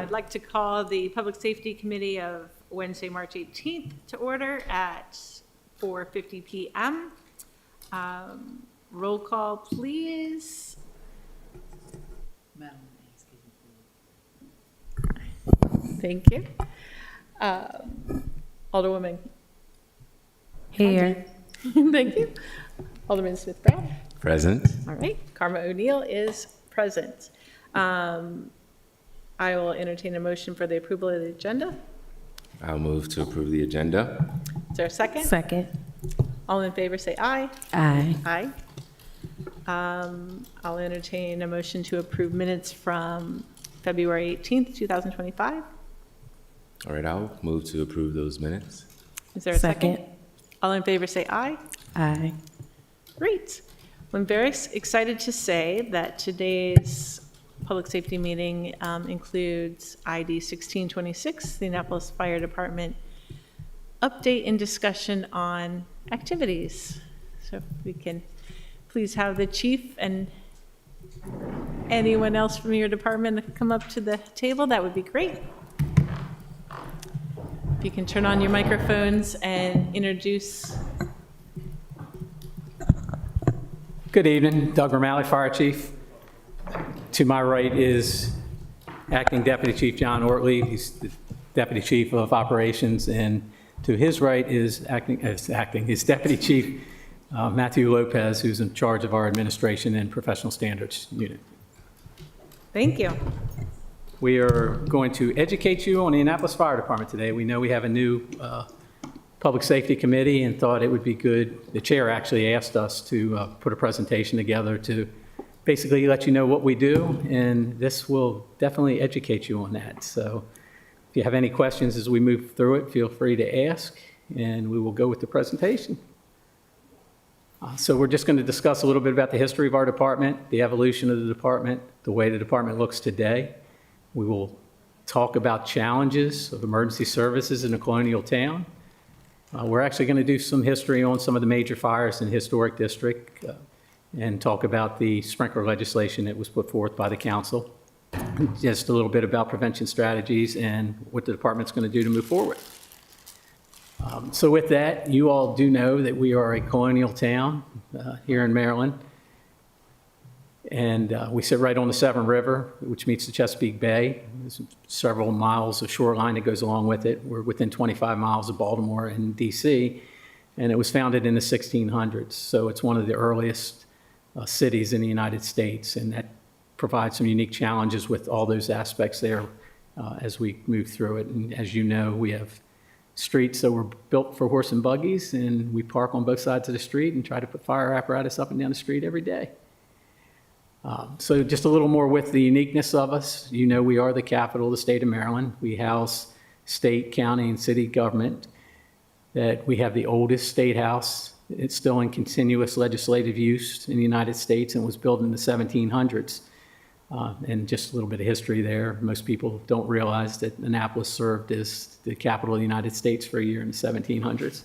would like to call the Public Safety Committee of Wednesday, March 18th to order at 4:50 p.m. Roll call, please. Thank you. Alderwoman. Here. Thank you. Alderman Smith-Brown. Present. All right. Karma O'Neill is present. I will entertain a motion for the approval of the agenda. I'll move to approve the agenda. Is there a second? Second. All in favor say aye. Aye. Aye. I'll entertain a motion to approve minutes from February 18th, 2025. All right, I'll move to approve those minutes. Is there a second? All in favor say aye. Aye. Great. Well, I'm very excited to say that today's public safety meeting includes ID 1626, the Annapolis Fire Department update and discussion on activities. So if we can please have the chief and anyone else from your department come up to the table, that would be great. If you can turn on your microphones and introduce. Good evening, Doug Romali, Fire Chief. To my right is Acting Deputy Chief John Ortley. He's the Deputy Chief of Operations, and to his right is his Deputy Chief Matthew Lopez, who's in charge of our Administration and Professional Standards Unit. Thank you. We are going to educate you on the Annapolis Fire Department today. We know we have a new Public Safety Committee and thought it would be good. The chair actually asked us to put a presentation together to basically let you know what we do, and this will definitely educate you on that. So if you have any questions as we move through it, feel free to ask, and we will go with the presentation. So we're just going to discuss a little bit about the history of our department, the evolution of the department, the way the department looks today. We will talk about challenges of emergency services in a colonial town. We're actually going to do some history on some of the major fires in the historic district and talk about the sprinkler legislation that was put forth by the council. Just a little bit about prevention strategies and what the department's going to do to move forward. So with that, you all do know that we are a colonial town here in Maryland. And we sit right on the Severn River, which meets the Chesapeake Bay. There's several miles of shoreline that goes along with it. We're within 25 miles of Baltimore and DC, and it was founded in the 1600s. So it's one of the earliest cities in the United States, and that provides some unique challenges with all those aspects there as we move through it. And as you know, we have streets that were built for horse and buggies, and we park on both sides of the street and try to put fire apparatus up and down the street every day. So just a little more with the uniqueness of us. You know, we are the capital of the state of Maryland. We house state, county, and city government. That we have the oldest state house. It's still in continuous legislative use in the United States and was built in the 1700s. And just a little bit of history there. Most people don't realize that Annapolis served as the capital of the United States for a year in the 1700s.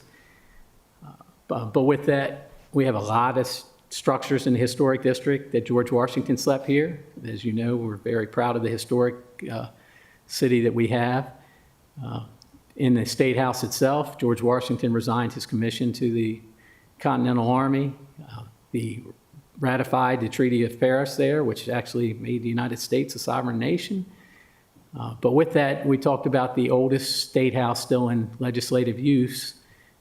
But with that, we have a lot of structures in the historic district that George Washington slept here. As you know, we're very proud of the historic city that we have. In the State House itself, George Washington resigned his commission to the Continental Army. He ratified the Treaty of Paris there, which actually made the United States a sovereign nation. But with that, we talked about the oldest State House still in legislative use,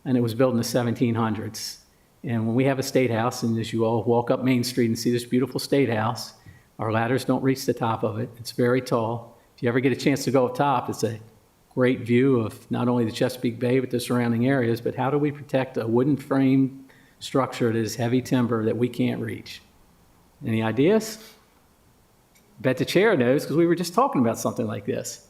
and it was built in the 1700s. And when we have a State House, and as you all walk up Main Street and see this beautiful State House, our ladders don't reach the top of it. It's very tall. If you ever get a chance to go up top, it's a great view of not only the Chesapeake Bay, but the surrounding areas. But how do we protect a wooden frame structure that is heavy timber that we can't reach? Any ideas? Bet the chair knows, because we were just talking about something like this.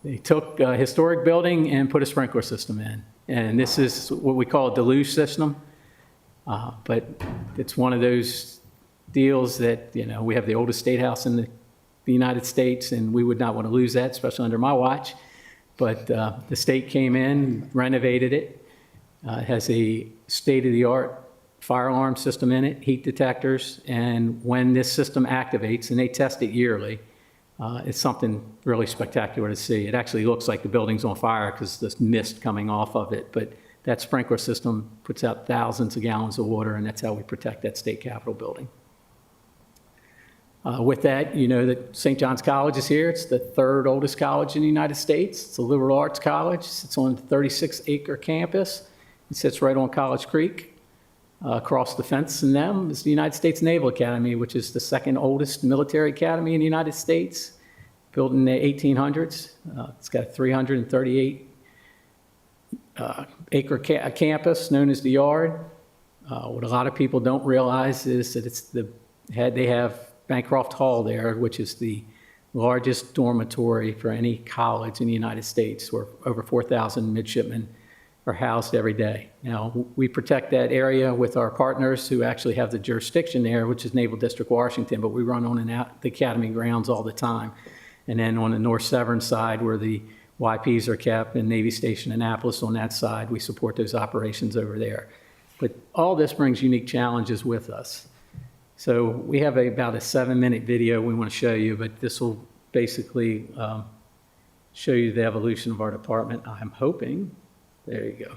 They took a historic building and put a sprinkler system in. And this is what we call a deluge system. But it's one of those deals that, you know, we have the oldest state house in the United States, and we would not want to lose that, especially under my watch. But the state came in, renovated it. It has a state-of-the-art fire alarm system in it, heat detectors, and when this system activates, and they test it yearly, It's something really spectacular to see. It actually looks like the building's on fire because there's mist coming off of it, but that sprinkler system puts out thousands of gallons of water, and that's how we protect that state capitol building. With that, you know that St. John's College is here. It's the third oldest college in the United States. It's a liberal arts college. It's on a 36-acre campus. It sits right on College Creek. Across the fence from them is the United States Naval Academy, which is the second oldest military academy in the United States, built in the 1800s. It's got a 338-acre campus known as the Yard. What a lot of people don't realize is that they have Bancroft Hall there, which is the largest dormitory for any college in the United States, where over 4,000 midshipmen are housed every day. Now, we protect that area with our partners who actually have the jurisdiction there, which is Naval District Washington, but we run on and out the academy grounds all the time. And then on the North Severn side, where the YPs are kept, and Navy Station Annapolis on that side, we support those operations over there. But all this brings unique challenges with us. So we have about a 7-minute video we want to show you, but this will basically show you the evolution of our department, I'm hoping. There you go.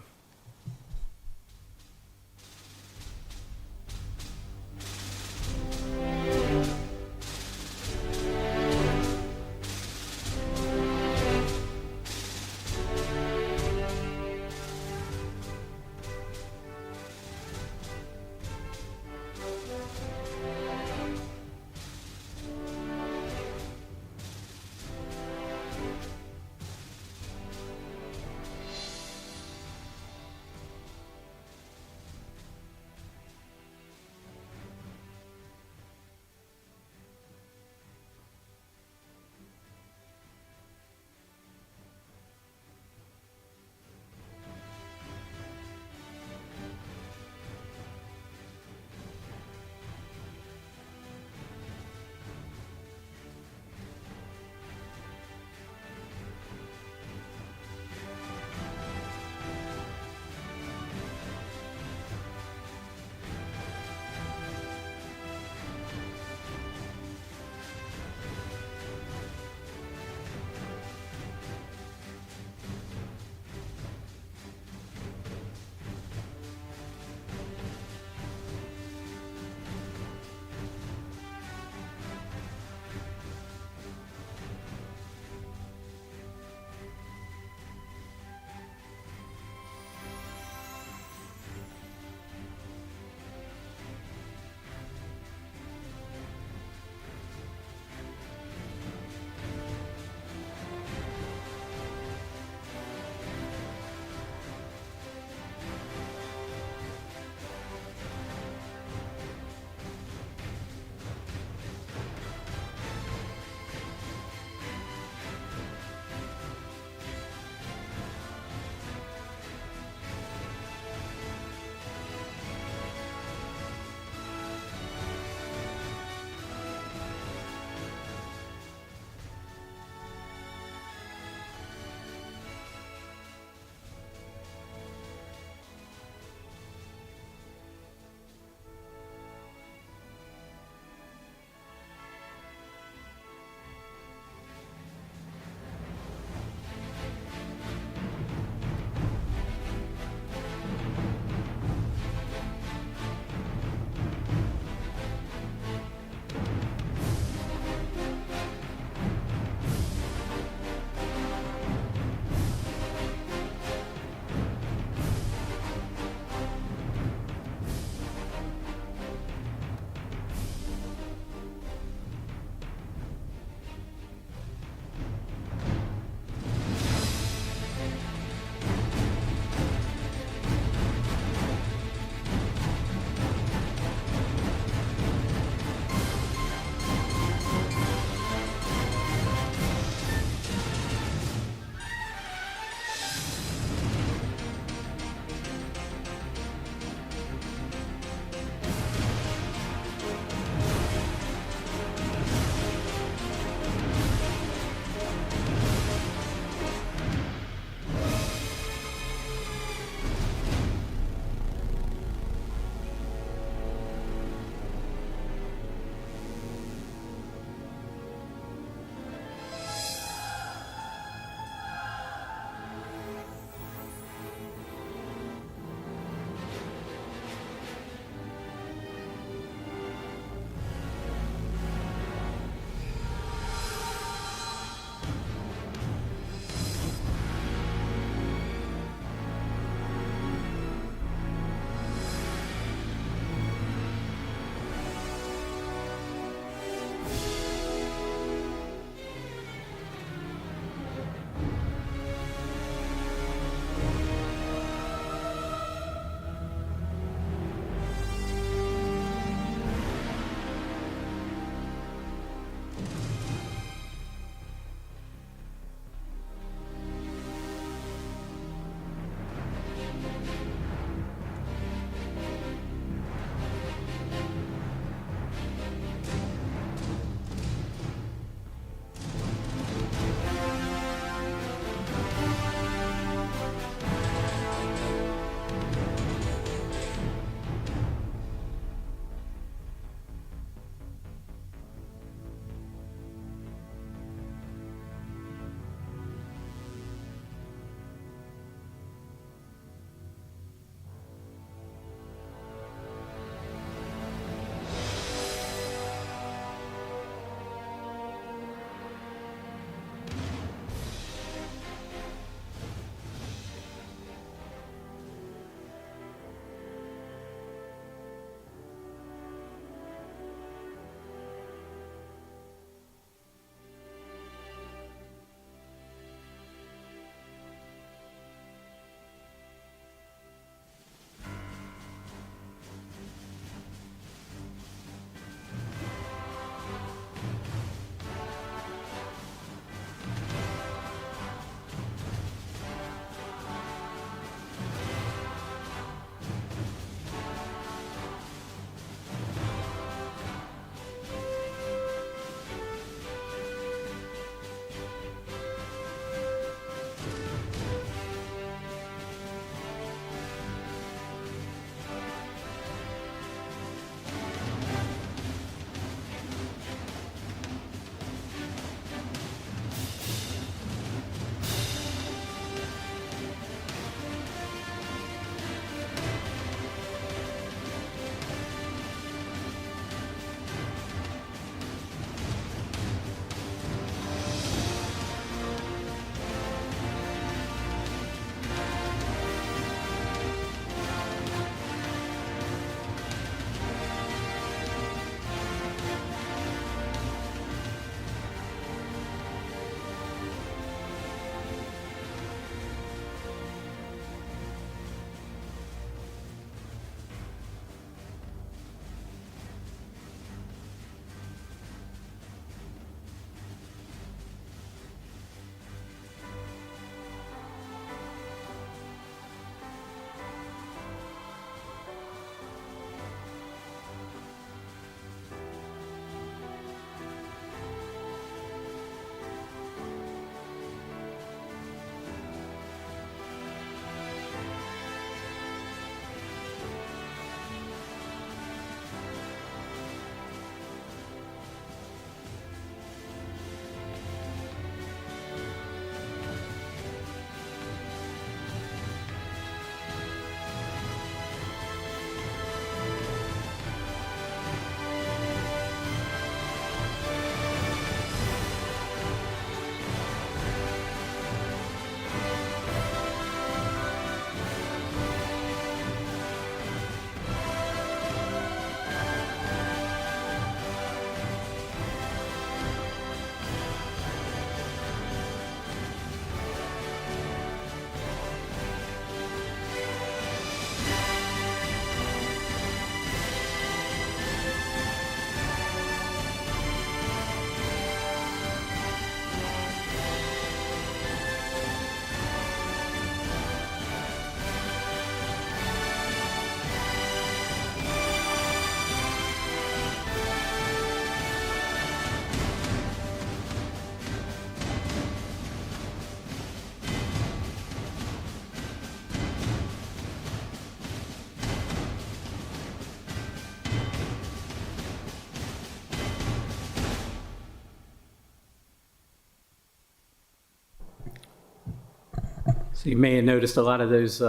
So you may have noticed a lot of those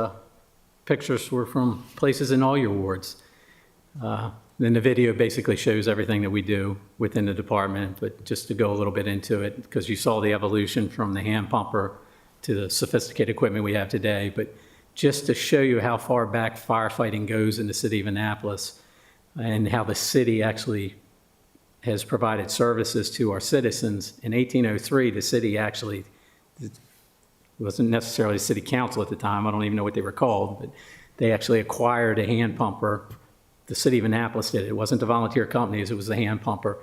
pictures were from places in all your wards. Then the video basically shows everything that we do within the department, but just to go a little bit into it, because you saw the evolution from the hand pumper to the sophisticated equipment we have today. But just to show you how far back firefighting goes in the city of Annapolis and how the city actually has provided services to our citizens. In 1803, the city actually, it wasn't necessarily the city council at the time, I don't even know what they were called, but they actually acquired a hand pumper. The city of Annapolis did it. It wasn't the volunteer companies, it was the hand pumper.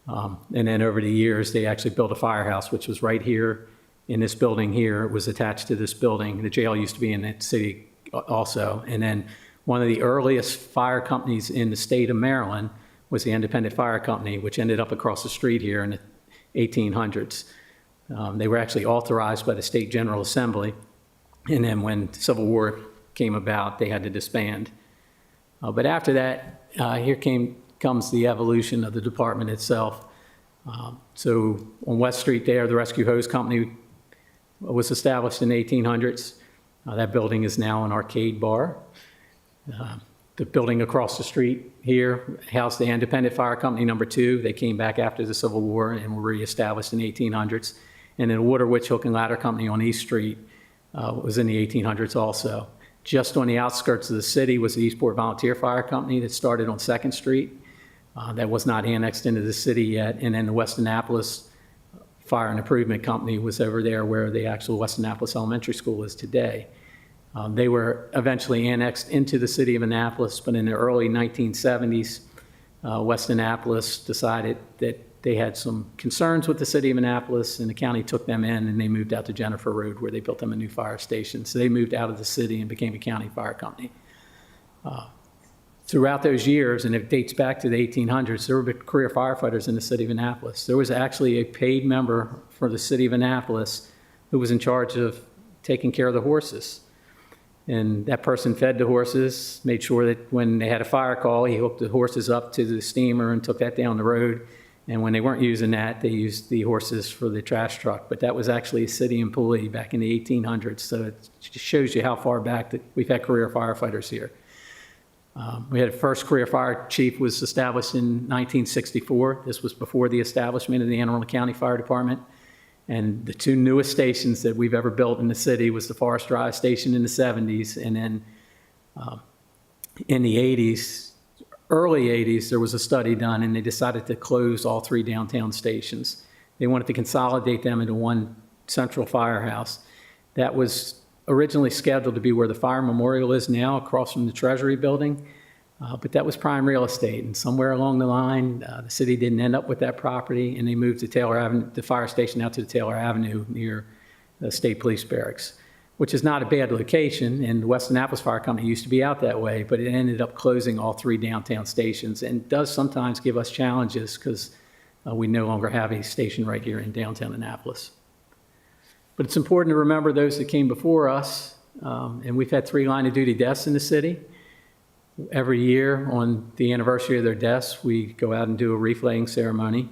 And then over the years, they actually built a firehouse, which was right here in this building here. It was attached to this building. The jail used to be in that city also. And then one of the earliest fire companies in the state of Maryland was the Independent Fire Company, which ended up across the street here in the 1800s. They were actually authorized by the State General Assembly. And then when the Civil War came about, they had to disband. But after that, here comes the evolution of the department itself. So on West Street there, the Rescue Hose Company was established in the 1800s. That building is now an arcade bar. The building across the street here housed the Independent Fire Company number 2. They came back after the Civil War and were reestablished in the 1800s. And then Water Witch Hook and Ladder Company on East Street was in the 1800s also. Just on the outskirts of the city was the Eastport Volunteer Fire Company that started on 2nd Street. That was not annexed into the city yet. And then the West Annapolis Fire and Improvement Company was over there where the actual West Annapolis Elementary School is today. They were eventually annexed into the city of Annapolis, but in the early 1970s, West Annapolis decided that they had some concerns with the city of Annapolis, and the county took them in, and they moved out to Jennifer Road, where they built them a new fire station. So they moved out of the city and became a county fire company. Throughout those years, and it dates back to the 1800s, there were career firefighters in the city of Annapolis. There was actually a paid member for the city of Annapolis who was in charge of taking care of the horses. And that person fed the horses, made sure that when they had a fire call, he hooked the horses up to the steamer and took that down the road. And when they weren't using that, they used the horses for the trash truck. But that was actually a city employee back in the 1800s. So it just shows you how far back that we've had career firefighters here. We had a first career fire chief was established in 1964. This was before the establishment of the Anne Arundel County Fire Department. And the 2 newest stations that we've ever built in the city was the Forest Drive station in the 70s. And then in the 80s, early 80s, there was a study done and they decided to close all 3 downtown stations. They wanted to consolidate them into one central firehouse. That was originally scheduled to be where the fire memorial is now, across from the Treasury building. But that was prime real estate, and somewhere along the line, the city didn't end up with that property, and they moved to Taylor Avenue, the fire station out to the Taylor Avenue near the State Police Barracks, which is not a bad location, and the West Annapolis Fire Company used to be out that way, but it ended up closing all 3 downtown stations, and does sometimes give us challenges because we no longer have a station right here in downtown Annapolis. But it's important to remember those that came before us, and we've had 3 line of duty deaths in the city. Every year on the anniversary of their deaths, we go out and do a wreath laying ceremony.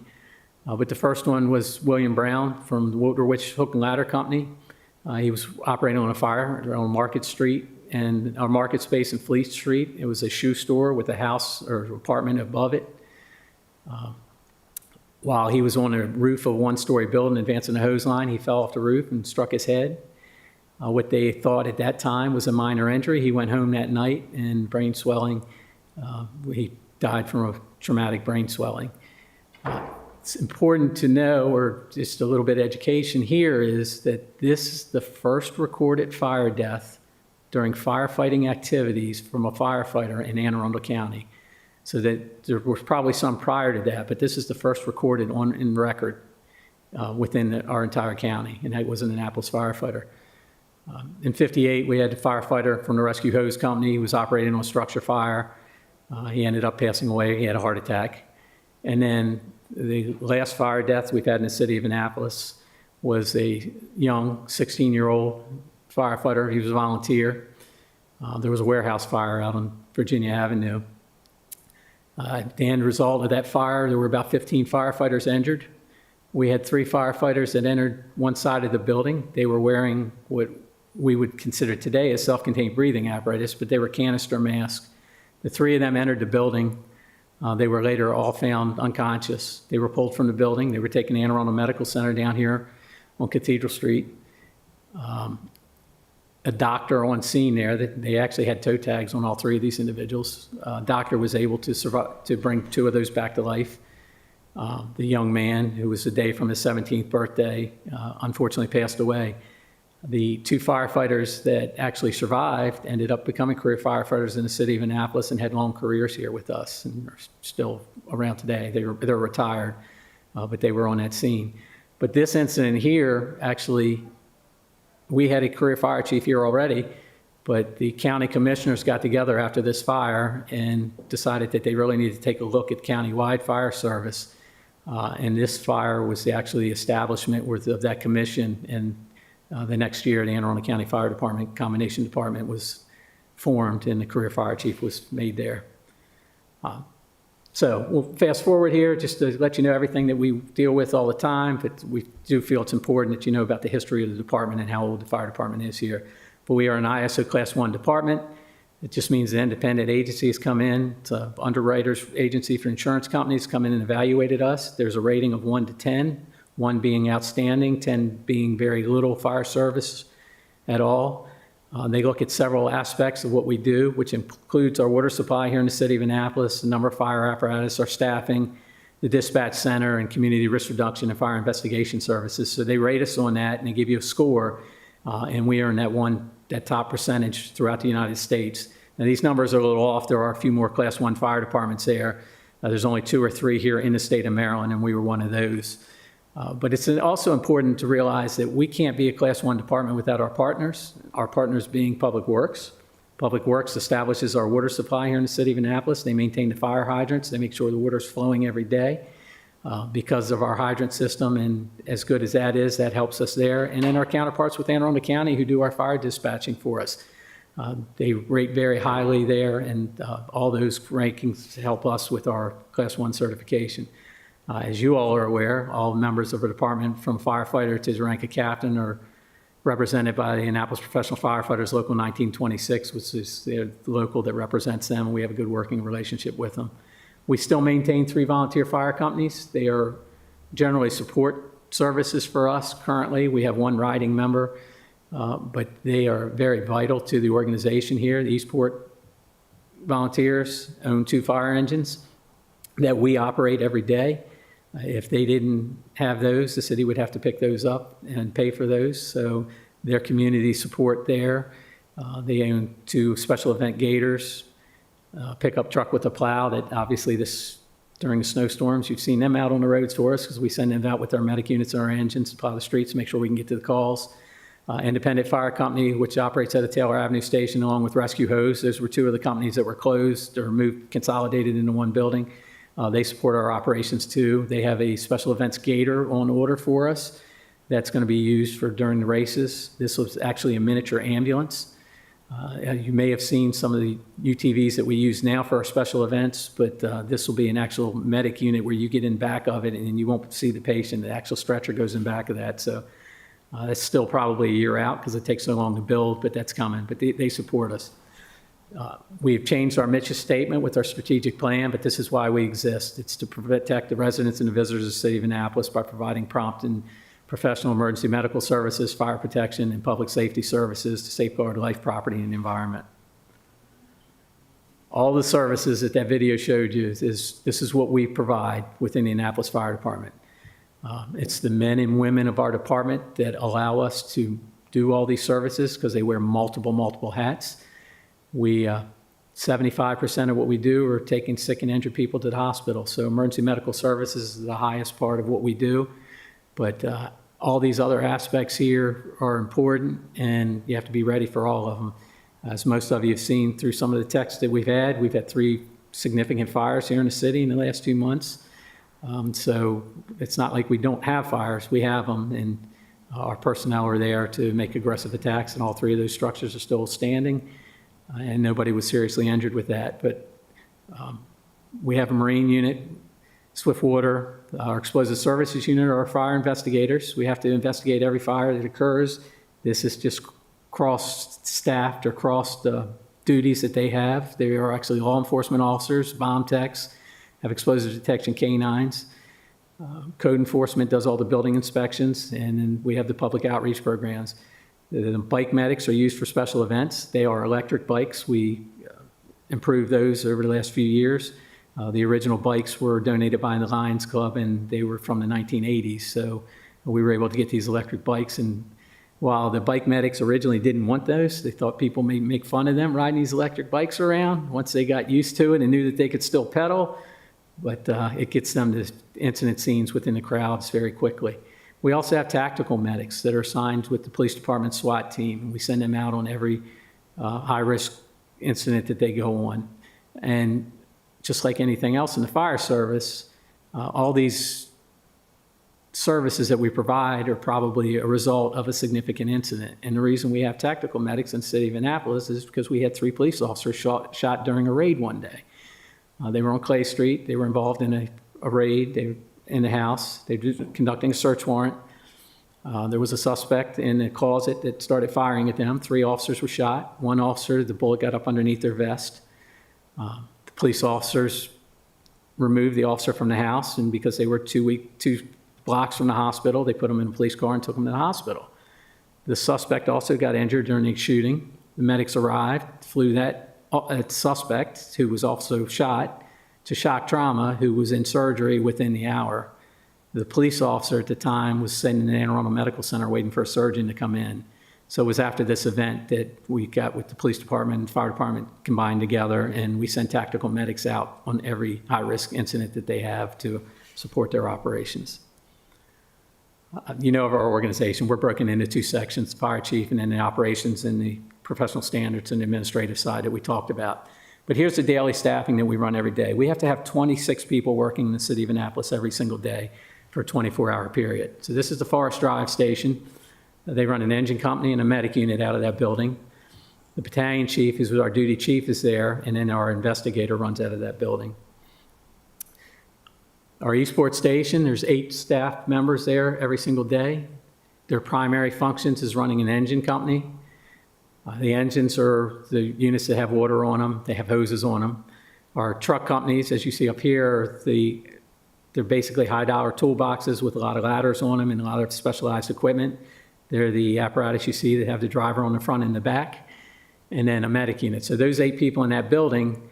But the first one was William Brown from the Water Witch Hook and Ladder Company. He was operating on a fire on Market Street and our market space in Fleet Street. It was a shoe store with a house or apartment above it. While he was on the roof of a 1-story building advancing a hose line, he fell off the roof and struck his head. What they thought at that time was a minor injury. He went home that night and brain swelling. He died from a traumatic brain swelling. It's important to know, or just a little bit of education here, is that this is the first recorded fire death during firefighting activities from a firefighter in Anne Arundel County. So that there was probably some prior to that, but this is the first recorded in record within our entire county, and that was an Annapolis firefighter. In '58, we had a firefighter from the Rescue Hose Company. He was operating on a structure fire. He ended up passing away. He had a heart attack. And then the last fire death we've had in the city of Annapolis was a young 16-year-old firefighter. He was a volunteer. There was a warehouse fire out on Virginia Avenue. The end result of that fire, there were about 15 firefighters injured. We had 3 firefighters that entered one side of the building. They were wearing what we would consider today a self-contained breathing apparatus, but they were canister masks. The three of them entered the building. They were later all found unconscious. They were pulled from the building. They were taken to Anne Arundel Medical Center down here on Cathedral Street. A doctor on scene there, they actually had toe tags on all three of these individuals. A doctor was able to survive, to bring two of those back to life. The young man, who was the day from his 17th birthday, unfortunately passed away. The two firefighters that actually survived ended up becoming career firefighters in the city of Annapolis and had long careers here with us and are still around today. They're retired, but they were on that scene. But this incident here, actually, we had a career fire chief here already, but the county commissioners got together after this fire and decided that they really needed to take a look at countywide fire service. And this fire was actually the establishment of that commission. And the next year, the Anne Arundel County Fire Department Combination Department was formed, and the career fire chief was made there. So we'll fast forward here just to let you know everything that we deal with all the time, but we do feel it's important that you know about the history of the department and how old the fire department is here. But we are an ISO Class 1 department. It just means the independent agencies come in. It's an underwriters agency for insurance companies come in and evaluated us. There's a rating of 1 to 10, 1 being outstanding, 10 being very little fire service at all. They look at several aspects of what we do, which includes our water supply here in the city of Annapolis, the number of fire apparatus, our staffing, the dispatch center, and community risk reduction and fire investigation services. So they rate us on that, and they give you a score, and we are in that top percentage throughout the United States. Now, these numbers are a little off. There are a few more Class 1 fire departments there. There's only 2 or 3 here in the state of Maryland, and we were one of those. But it's also important to realize that we can't be a Class 1 department without our partners being Public Works. Public Works establishes our water supply here in the city of Annapolis. They maintain the fire hydrants. They make sure the water is flowing every day. Because of our hydrant system, and as good as that is, that helps us there. And then our counterparts with Anne Arundel County who do our fire dispatching for us. They rate very highly there, and all those rankings help us with our Class 1 certification. As you all are aware, all members of our department, from firefighter to the rank of captain, are represented by the Annapolis Professional Firefighters Local 1926, which is the local that represents them, and we have a good working relationship with them. We still maintain 3 volunteer fire companies. They are generally support services for us currently. We have 1 riding member, but they are very vital to the organization here. The Eastport volunteers own 2 fire engines that we operate every day. If they didn't have those, the city would have to pick those up and pay for those. So their community support there. They own 2 special event gators, pickup truck with a plow that obviously during the snowstorms, you've seen them out on the roads for us because we send them out with our medic units and our engines to plow the streets to make sure we can get to the calls. Independent Fire Company, which operates at a Taylor Avenue station, along with Rescue Hose. Those were 2 of the companies that were closed or moved, consolidated into 1 building. They support our operations too. They have a special events gator on order for us that's going to be used during the races. This was actually a miniature ambulance. You may have seen some of the UTVs that we use now for our special events, but this will be an actual medic unit where you get in back of it and you won't see the patient. The actual stretcher goes in back of that. So that's still probably a year out because it takes so long to build, but that's coming. But they support us. We've changed our mission statement with our strategic plan, but this is why we exist. It's to protect the residents and the visitors of the city of Annapolis by providing prompt and professional emergency medical services, fire protection, and public safety services to safeguard life, property, and the environment. All the services that video showed you, this is what we provide within the Annapolis Fire Department. It's the men and women of our department that allow us to do all these services because they wear multiple hats. 75% of what we do are taking sick and injured people to the hospital. So emergency medical services is the highest part of what we do. But all these other aspects here are important, and you have to be ready for all of them. As most of you have seen through some of the texts that we've had 3 significant fires here in the city in the last 2 months. So it's not like we don't have fires. We have them, and our personnel are there to make aggressive attacks, and all 3 of those structures are still standing. And nobody was seriously injured with that. But we have a Marine unit, Swiftwater, our explosive services unit are our fire investigators. We have to investigate every fire that occurs. This is just cross-staffed or crossed duties that they have. They are actually law enforcement officers, bomb techs, have explosive detection canines. Code enforcement does all the building inspections, and then we have the public outreach programs. The bike medics are used for special events. They are electric bikes. We improved those over the last few years. The original bikes were donated by the Lions Club, and they were from the 1980s. So we were able to get these electric bikes. And while the bike medics originally didn't want those, they thought people may make fun of them riding these electric bikes around. Once they got used to it and knew that they could still pedal, but it gets them to incident scenes within the crowds very quickly. We also have tactical medics that are assigned with the police department SWAT team, and we send them out on every high-risk incident that they go on. And just like anything else in the fire service, all these services that we provide are probably a result of a significant incident. And the reason we have tactical medics in the city of Annapolis is because we had 3 police officers shot during a raid one day. They were on Clay Street. They were involved in a raid. They were in the house. They were conducting a search warrant. There was a suspect in the closet that started firing at them. 3 officers were shot. 1 officer, the bullet got up underneath their vest. The police officers removed the officer from the house, and because they were 2 blocks from the hospital, they put them in a police car and took them to the hospital. The suspect also got injured during the shooting. The medics arrived, flew that suspect, who was also shot, to shock trauma, who was in surgery within the hour. The police officer at the time was sitting in the Anne Arundel Medical Center waiting for a surgeon to come in. So it was after this event that we got with the police department and fire department combined together, and we sent tactical medics out on every high-risk incident that they have to support their operations. You know, of our organization, we're broken into 2 sections, the fire chief and then the operations and the professional standards and the administrative side that we talked about. But here's the daily staffing that we run every day. We have to have 26 people working in the city of Annapolis every single day for a 24-hour period. So this is the Forest Drive station. They run an engine company and a medic unit out of that building. The battalion chief, who's our duty chief, is there, and then our investigator runs out of that building. Our Eastport station, there's 8 staff members there every single day. Their primary functions is running an engine company. The engines are the units that have water on them. They have hoses on them. Our truck companies, as you see up here, they're basically high-dollar toolboxes with a lot of ladders on them and a lot of specialized equipment. They're the apparatus you see that have the driver on the front and the back, and then a medic unit. So those 8 people in that building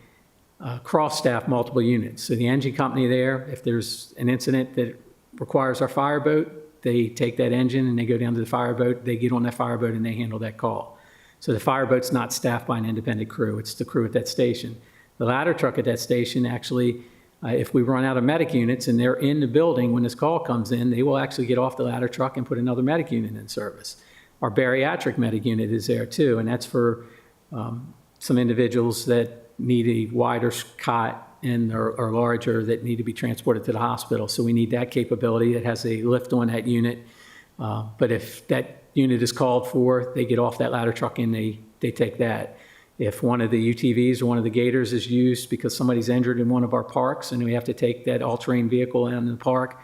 cross-staff multiple units. So the engine company there, if there's an incident that requires our fireboat, they take that engine and they go down to the fireboat, they get on that fireboat and they handle that call. So the fireboat's not staffed by an independent crew, it's the crew at that station. The ladder truck at that station actually, if we run out of medic units and they're in the building when this call comes in, they will actually get off the ladder truck and put another medic unit in service. Our bariatric medic unit is there too, and that's for some individuals that need a wider cot and are larger that need to be transported to the hospital. So we need that capability. It has a lift on that unit. But if that unit is called for, they get off that ladder truck and they take that. If one of the UTVs or one of the Gators is used because somebody's injured in one of our parks and we have to take that all-terrain vehicle out in the park,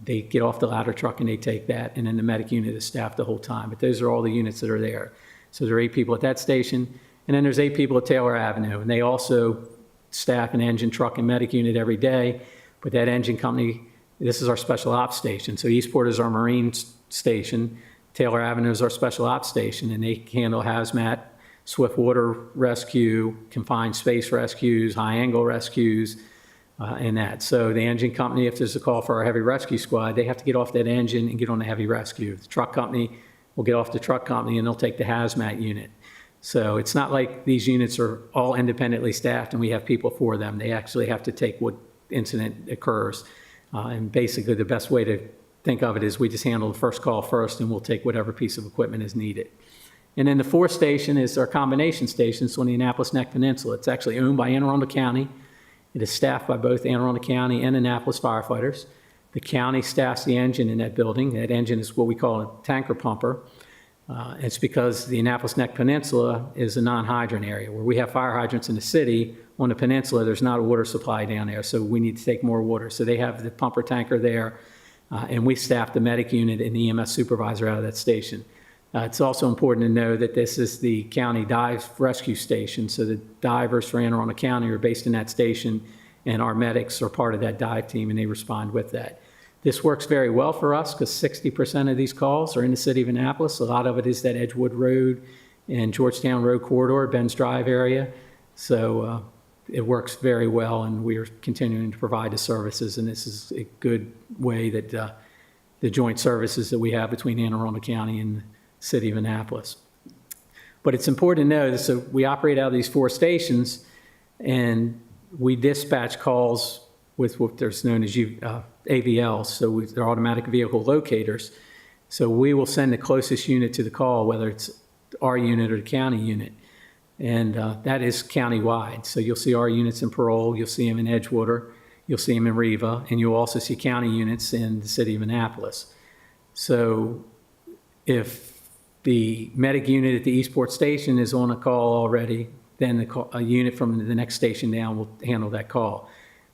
they get off the ladder truck and they take that, and then the medic unit is staffed the whole time. But those are all the units that are there. So there are 8 people at that station, and then there's 8 people at Taylor Avenue, and they also staff an engine, truck, and medic unit every day. But that engine company, this is our special ops station. So Eastport is our marine station. Taylor Avenue is our special ops station, and they handle hazmat, swift water rescue, confined space rescues, high angle rescues, and that. So the engine company, if there's a call for our heavy rescue squad, they have to get off that engine and get on the heavy rescue. The truck company will get off the truck company and they'll take the hazmat unit. So it's not like these units are all independently staffed and we have people for them. They actually have to take what incident occurs. And basically the best way to think of it is we just handle the first call first and we'll take whatever piece of equipment is needed. And then the 4th station is our combination station. It's on the Annapolis Neck Peninsula. It's actually owned by Anne Arundel County. It is staffed by both Anne Arundel County and Annapolis firefighters. The county staffs the engine in that building. That engine is what we call a tanker pumper. It's because the Annapolis Neck Peninsula is a non-hydrant area. Where we have fire hydrants in the city, on the peninsula, there's not a water supply down there, so we need to take more water. So they have the pumper tanker there, and we staff the medic unit and the EMS supervisor out of that station. It's also important to know that this is the county dive rescue station, so the divers for Anne Arundel County are based in that station, and our medics are part of that dive team, and they respond with that. This works very well for us because 60% of these calls are in the city of Annapolis. A lot of it is that Edgewood Road and Georgetown Road corridor, Ben's Drive area. So it works very well, and we are continuing to provide the services, and this is a good way that the joint services that we have between Anne Arundel County and the city of Annapolis. But it's important to know that so we operate out of these 4 stations, and we dispatch calls with what there's known as AVLs, so they're automatic vehicle locators. So we will send the closest unit to the call, whether it's our unit or the county unit. And that is countywide. So you'll see our units in Parole, you'll see them in Edgewater, you'll see them in Riva, and you'll also see county units in the city of Annapolis. So if the medic unit at the Eastport station is on a call already, then a unit from the next station down will handle that call.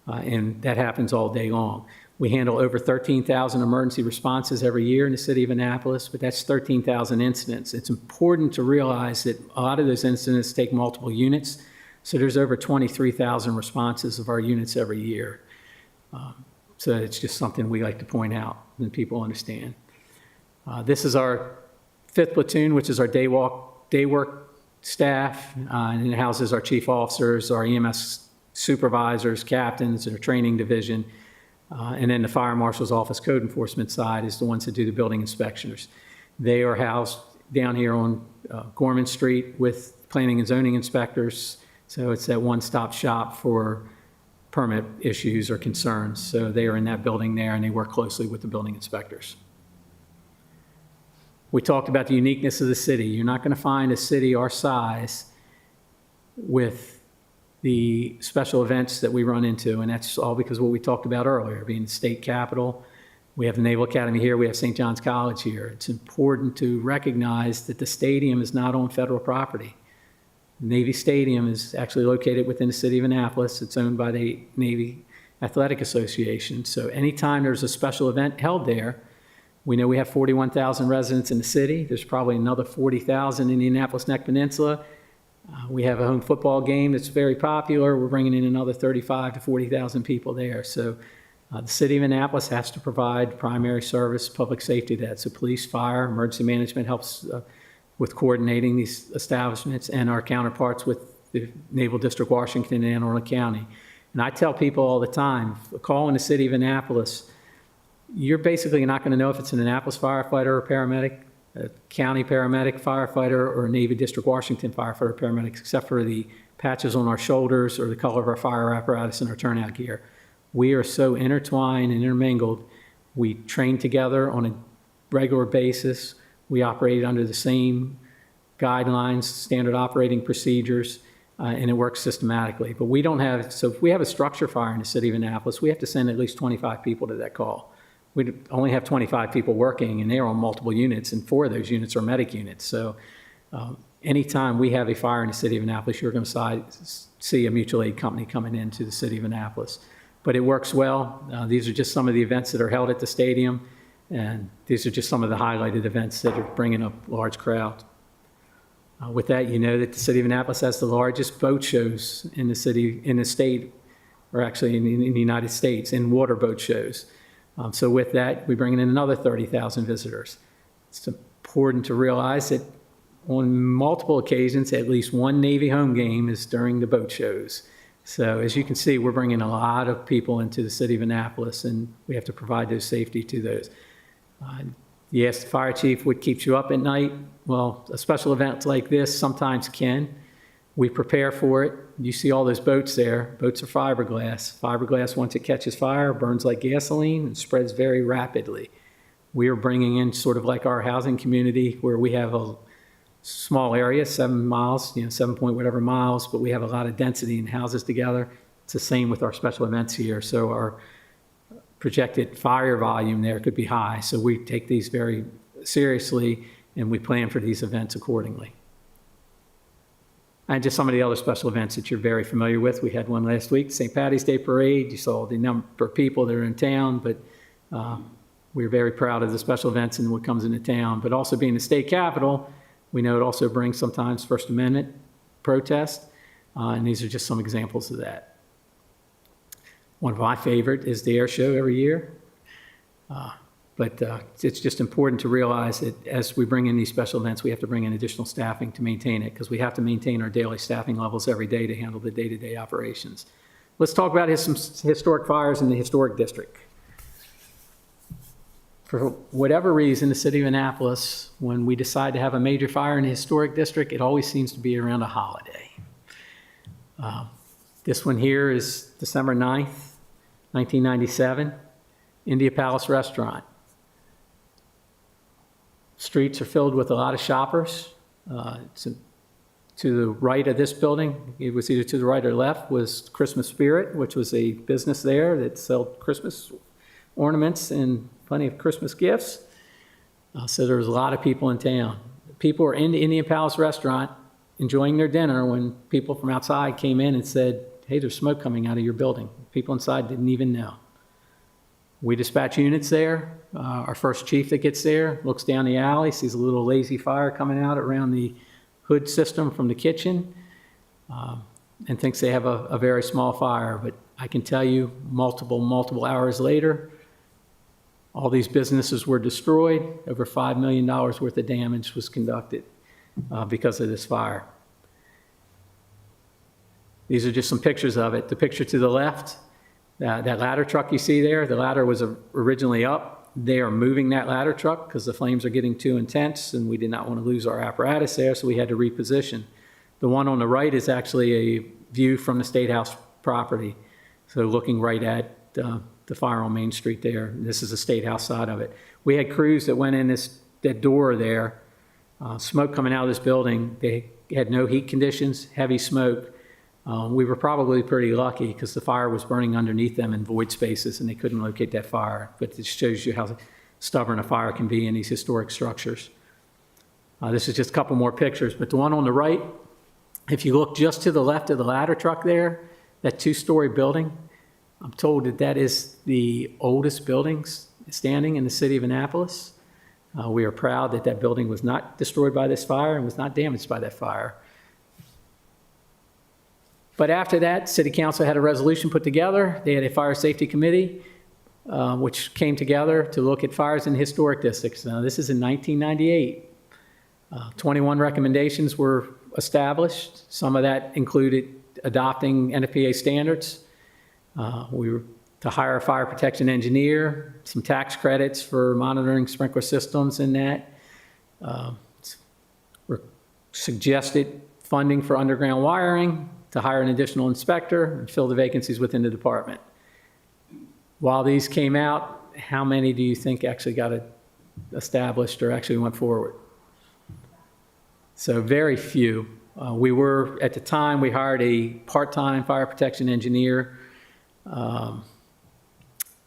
And that happens all day long. We handle over 13,000 emergency responses every year in the city of Annapolis, but that's 13,000 incidents. It's important to realize that a lot of those incidents take multiple units. So there's over 23,000 responses of our units every year. So it's just something we like to point out and people understand. This is our 5th platoon, which is our day work staff, and it houses our chief officers, our EMS supervisors, captains, and our training division. And then the fire marshal's office code enforcement side is the ones that do the building inspections. They are housed down here on Gorman Street with planning and zoning inspectors. So it's that one-stop shop for permit issues or concerns. So they are in that building there, and they work closely with the building inspectors. We talked about the uniqueness of the city. You're not going to find a city our size with the special events that we run into, and that's all because of what we talked about earlier, being the state capital. We have the Naval Academy here, we have St. John's College here. It's important to recognize that the stadium is not on federal property. Navy Stadium is actually located within the city of Annapolis. It's owned by the Navy Athletic Association. So anytime there's a special event held there, we know we have 41,000 residents in the city. There's probably another 40,000 in the Annapolis Neck Peninsula. We have a home football game that's very popular. We're bringing in another 35 to 40,000 people there. So the city of Annapolis has to provide primary service, public safety to that. So police, fire, emergency management helps with coordinating these establishments, and our counterparts with the Naval District Washington and Anne Arundel County. And I tell people all the time, a call in the city of Annapolis, you're basically not going to know if it's an Annapolis firefighter or paramedic, a county paramedic, firefighter, or a Navy District Washington firefighter or paramedic, except for the patches on our shoulders or the color of our fire apparatus and our turnout gear. We are so intertwined and intermingled. We train together on a regular basis. We operate under the same guidelines, standard operating procedures, and it works systematically. But we don't have, so if we have a structure fire in the city of Annapolis, we have to send at least 25 people to that call. We only have 25 people working, and they're on multiple units, and 4 of those units are medic units. So anytime we have a fire in the city of Annapolis, you're going to see a mutual aid company coming into the city of Annapolis. But it works well. These are just some of the events that are held at the stadium, and these are just some of the highlighted events that are bringing up large crowds. With that, you know that the city of Annapolis has the largest boat shows in the city, in the state, or actually in the United States, in water boat shows. So with that, we bring in another 30,000 visitors. It's important to realize that on multiple occasions, at least one Navy home game is during the boat shows. So as you can see, we're bringing a lot of people into the city of Annapolis, and we have to provide those safety to those. You asked the fire chief what keeps you up at night. Well, a special event like this sometimes can. We prepare for it. You see all those boats there. Boats are fiberglass. Fiberglass, once it catches fire, burns like gasoline and spreads very rapidly. We are bringing in sort of like our housing community where we have a small area, 7 miles, 7 point whatever miles, but we have a lot of density in houses together. It's the same with our special events here. So our projected fire volume there could be high. So we take these very seriously, and we plan for these events accordingly. And just some of the other special events that you're very familiar with. We had one last week, St. Patty's Day Parade. You saw the number of people that are in town, but We're very proud of the special events and what comes into town, but also being the state capital, we know it also brings sometimes First Amendment protest, and these are just some examples of that. One of my favorite is the air show every year. But it's just important to realize that as we bring in these special events, we have to bring in additional staffing to maintain it, because we have to maintain our daily staffing levels every day to handle the day-to-day operations. Let's talk about some historic fires in the historic district. For whatever reason, the city of Annapolis, when we decide to have a major fire in the historic district, it always seems to be around a holiday. This one here is December 9th, 1997, India Palace Restaurant. Streets are filled with a lot of shoppers. To the right of this building, it was either to the right or left, was Christmas Spirit, which was a business there that sold Christmas ornaments and plenty of Christmas gifts. So there was a lot of people in town. People were in the Indian Palace Restaurant enjoying their dinner when people from outside came in and said, "Hey, there's smoke coming out of your building." People inside didn't even know. We dispatch units there. Our first chief that gets there looks down the alley, sees a little lazy fire coming out around the hood system from the kitchen, and thinks they have a very small fire. But I can tell you, multiple hours later, all these businesses were destroyed. Over $5 million worth of damage was conducted because of this fire. These are just some pictures of it. The picture to the left, that ladder truck you see there, the ladder was originally up. They are moving that ladder truck because the flames are getting too intense, and we did not want to lose our apparatus there, so we had to reposition. The one on the right is actually a view from the State House property, so looking right at the fire on Main Street there. This is the State House side of it. We had crews that went in that door there, smoke coming out of this building. They had no heat conditions, heavy smoke. We were probably pretty lucky because the fire was burning underneath them in void spaces and they couldn't locate that fire. But it shows you how stubborn a fire can be in these historic structures. This is just a couple more pictures, but the one on the right, if you look just to the left of the ladder truck there, that two-story building, I'm told that is the oldest building standing in the city of Annapolis. We are proud that building was not destroyed by this fire and was not damaged by that fire. But after that, City Council had a resolution put together. They had a fire safety committee, which came together to look at fires in historic districts. Now, this is in 1998. 21 recommendations were established. Some of that included adopting NFPA standards. We were to hire a fire protection engineer, some tax credits for monitoring sprinkler systems in that. Suggested funding for underground wiring, to hire an additional inspector and fill the vacancies within the department. While these came out, how many do you think actually got established or actually went forward? So very few. At the time, we hired a part-time fire protection engineer.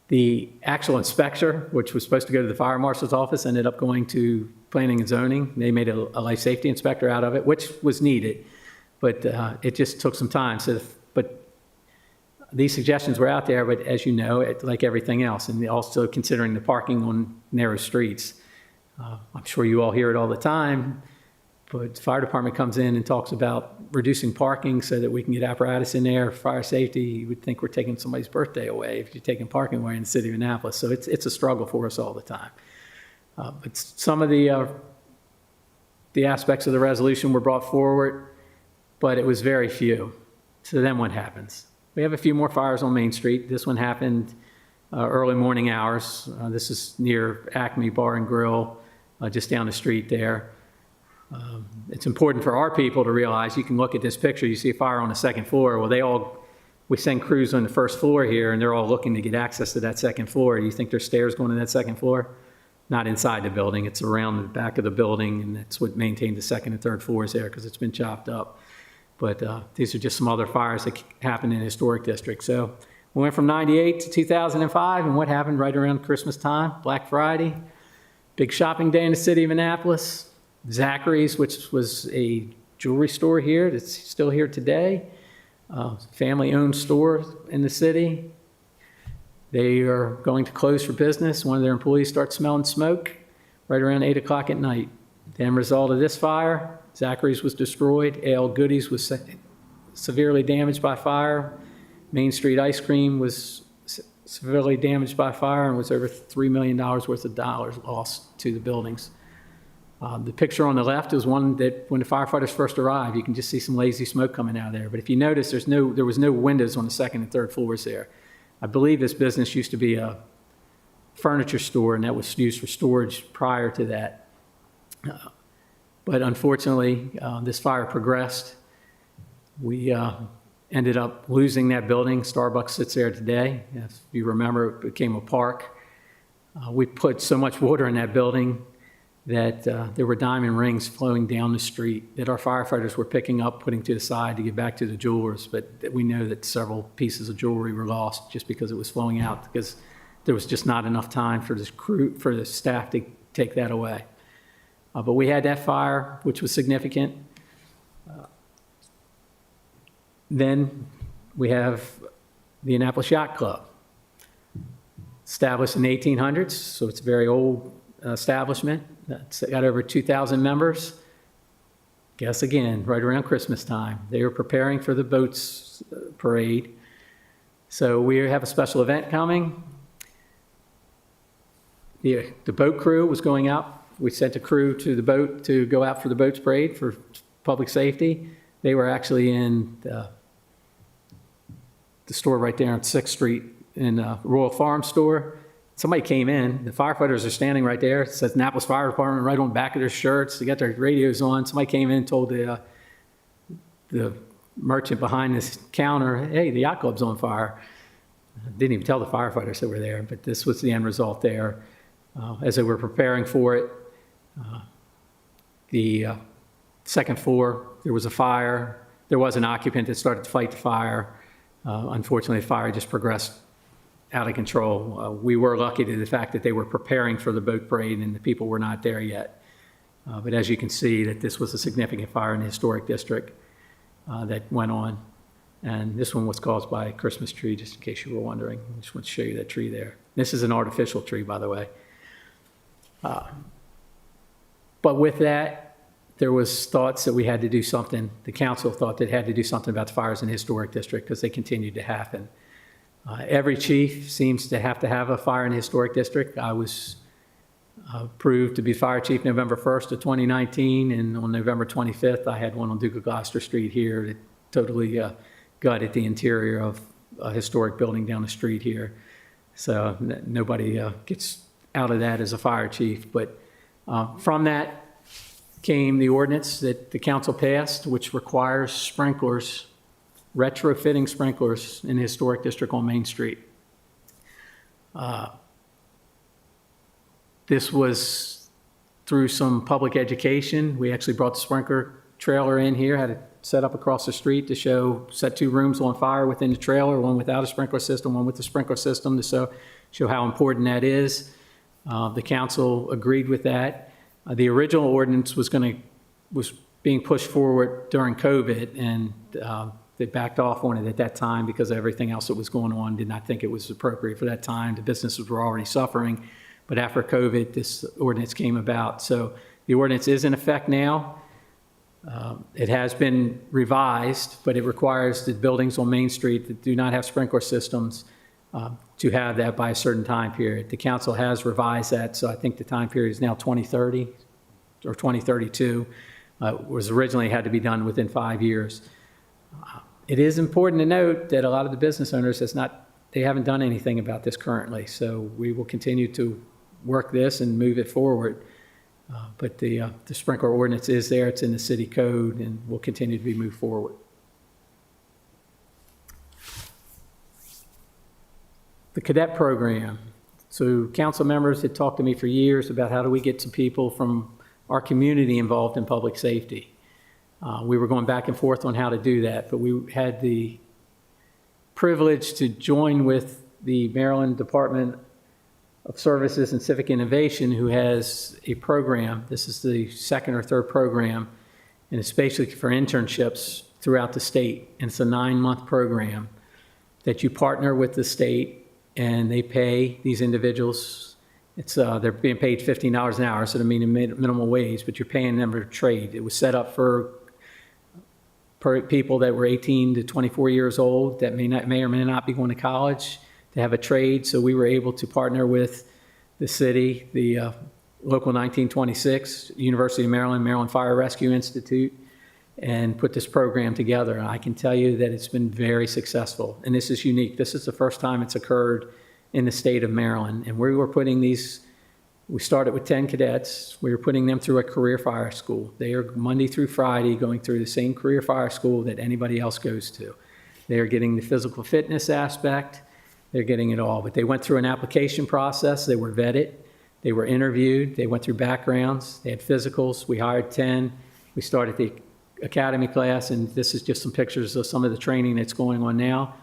The actual inspector, which was supposed to go to the fire marshal's office, ended up going to planning and zoning. They made a life safety inspector out of it, which was needed. But it just took some time. But these suggestions were out there, but as you know, like everything else, and also considering the parking on narrow streets. I'm sure you all hear it all the time, but the fire department comes in and talks about reducing parking so that we can get apparatus in there, fire safety. You would think we're taking somebody's birthday away if you're taking parking away in the city of Annapolis. So it's a struggle for us all the time. But some of the aspects of the resolution were brought forward, but it was very few. So then what happens? We have a few more fires on Main Street. This one happened early morning hours. This is near Acme Bar and Grill, just down the street there. It's important for our people to realize, you can look at this picture, you see a fire on the second floor. Well, we send crews on the first floor here, and they're all looking to get access to that second floor. You think there's stairs going to that second floor? Not inside the building. It's around the back of the building, and that's what maintained the second and third floors there because it's been chopped up. But these are just some other fires that happened in historic districts. So we went from 98 to 2005, and what happened right around Christmas time? Black Friday, big shopping day in the city of Annapolis. Zachary's, which was a jewelry store here that's still here today, family-owned store in the city. They are going to close for business. One of their employees starts smelling smoke right around 8 o'clock at night. The end result of this fire, Zachary's was destroyed. A.L. Goody's was severely damaged by fire. Main Street Ice Cream was severely damaged by fire and was over $3 million worth of dollars lost to the buildings. The picture on the left is one that when the firefighters first arrived, you can just see some lazy smoke coming out of there. But if you notice, there was no windows on the second and third floors there. I believe this business used to be a furniture store, and that was used for storage prior to that. But unfortunately, this fire progressed. We ended up losing that building. Starbucks sits there today. If you remember, it became a park. We put so much water in that building that there were diamond rings flowing down the street that our firefighters were picking up, putting to the side to get back to the jewelers. But we know that several pieces of jewelry were lost just because it was flowing out, because there was just not enough time for the staff to take that away. But we had that fire, which was significant. Then we have the Annapolis Yacht Club, established in the 1800s, so it's a very old establishment. It's got over 2,000 members. Guess again, right around Christmas time. They were preparing for the boats parade. So we have a special event coming. The boat crew was going out. We sent a crew to the boat to go out for the boats parade for public safety. They were actually in the store right there on 6th Street in Royal Farm store. Somebody came in, the firefighters are standing right there. It says Annapolis Fire Department right on the back of their shirts. They got their radios on. Somebody came in and told the merchant behind this counter, hey, the yacht club's on fire. Didn't even tell the firefighters that were there, but this was the end result there. As they were preparing for it, the second floor, there was a fire. There was an occupant that started to fight the fire. Unfortunately, the fire just progressed out of control. We were lucky to the fact that they were preparing for the boat parade and the people were not there yet. But as you can see, that this was a significant fire in the historic district that went on. And this one was caused by a Christmas tree, just in case you were wondering. I just want to show you that tree there. This is an artificial tree, by the way. But with that, there was thoughts that we had to do something. The council thought that it had to do something about the fires in the historic district because they continued to happen. Every chief seems to have a fire in the historic district. I was approved to be fire chief November 1st of 2019, and on November 25th, I had one on Duke of Gloucester Street here that totally gutted the interior of a historic building down the street here. So nobody gets out of that as a fire chief. But from that came the ordinance that the council passed, which requires sprinklers, retrofitting sprinklers in the historic district on Main Street. This was through some public education. We actually brought the sprinkler trailer in here, had it set up across the street to set 2 rooms on fire within the trailer, one without a sprinkler system, one with the sprinkler system, to show how important that is. The council agreed with that. The original ordinance was being pushed forward during COVID, and they backed off on it at that time because of everything else that was going on. Did not think it was appropriate for that time. The businesses were already suffering. But after COVID, this ordinance came about. So the ordinance is in effect now. It has been revised, but it requires the buildings on Main Street that do not have sprinkler systems to have that by a certain time period. The council has revised that, so I think the time period is now 2030 or 2032. Was originally had to be done within 5 years. It is important to note that a lot of the business owners they haven't done anything about this currently, so we will continue to work this and move it forward. But the sprinkler ordinance is there, it's in the city code, and will continue to be moved forward. The cadet program. So council members had talked to me for years about how do we get some people from our community involved in public safety. We were going back and forth on how to do that, but we had the privilege to join with the Maryland Department of Services and Civic Innovation, who has a program. This is the 2nd or 3rd program, and it's basically for internships throughout the state. And it's a 9-month program that you partner with the state and they pay these individuals, they're being paid $15 an hour, so the minimum wage, but you're paying them for trade. It was set up for people that were 18 to 24 years old that may or may not be going to college to have a trade. So we were able to partner with the city, the Local 1926, University of Maryland, Maryland Fire Rescue Institute, and put this program together. And I can tell you that it's been very successful. And this is unique. This is the first time it's occurred in the state of Maryland. And we were putting these, we started with 10 cadets. We were putting them through a career fire school. They are Monday through Friday going through the same career fire school that anybody else goes to. They are getting the physical fitness aspect. They're getting it all. But they went through an application process. They were vetted. They were interviewed. They went through backgrounds. They had physicals. We hired 10. We started the academy class, and this is just some pictures of some of the training that's going on now.